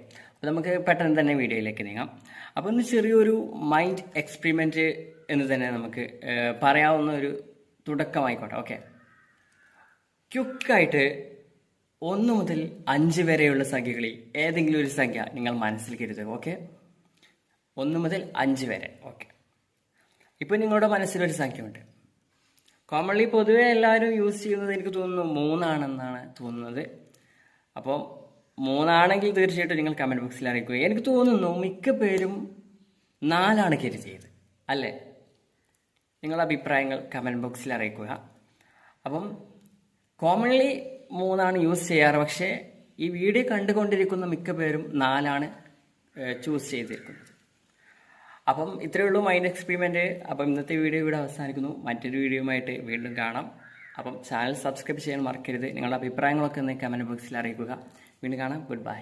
അപ്പോൾ നമുക്ക് പെട്ടെന്ന് തന്നെ വീഡിയോയിലേക്ക് നീങ്ങാം. അപ്പോൾ ഇന്ന് ചെറിയൊരു മൈൻഡ് എക്സ്പെരിമെൻറ്റ് എന്ന് തന്നെ നമുക്ക് പറയാവുന്ന ഒരു തുടക്കമായിക്കോട്ടെ. ഓക്കെ, ക്യുക്കായിട്ട് 1 മുതൽ 5 വരെയുള്ള സംഖ്യകളിൽ ഏതെങ്കിലും ഒരു സംഖ്യ നിങ്ങൾ മനസ്സിൽ കരുതുക. ഓക്കെ, 1 മുതൽ 5 വരെ. ഓക്കെ, ഇപ്പോൾ നിങ്ങളുടെ മനസ്സിലൊരു സംഖ്യയുണ്ട്. കോമൺലി പൊതുവെ എല്ലാവരും യൂസ് ചെയ്യുന്നത് എനിക്ക് തോന്നുന്നു 3 ആണെന്നാണ് തോന്നുന്നത്. അപ്പോൾ 3 ആണെങ്കിൽ തീർച്ചയായിട്ടും നിങ്ങൾ കമൻറ്റ് ബോക്സിൽ അറിയിക്കുക. എനിക്ക് തോന്നുന്നു മിക്ക പേരും 4 കരുതിയത് അല്ലേ? നിങ്ങളുടെ അഭിപ്രായങ്ങൾ കമൻറ്റ് ബോക്സിൽ അറിയിക്കുക. അപ്പം കോമൺലി 3 യൂസ് ചെയ്യാറ്, പക്ഷേ ഈ വീഡിയോ കണ്ടുകൊണ്ടിരിക്കുന്ന മിക്ക പേരും 4 ചൂസ് ചെയ്തിരിക്കുന്നത്. അപ്പം ഇത്രയേ ഉള്ളൂ മൈൻഡ് എക്സ്പെരിമെൻറ്റ്. അപ്പം ഇന്നത്തെ വീഡിയോ ഇവിടെ അവസാനിക്കുന്നു. മറ്റൊരു വീഡിയോയുമായിട്ട് വീണ്ടും കാണാം. അപ്പം ചാനൽ സബ്സ്ക്രൈബ് ചെയ്യാൻ മറക്കരുത്. നിങ്ങളുടെ അഭിപ്രായങ്ങളൊക്കെ ഒന്ന് കമൻറ്റ് ബോക്സിൽ അറിയിക്കുക. വീണ്ടും കാണാം. Good bye.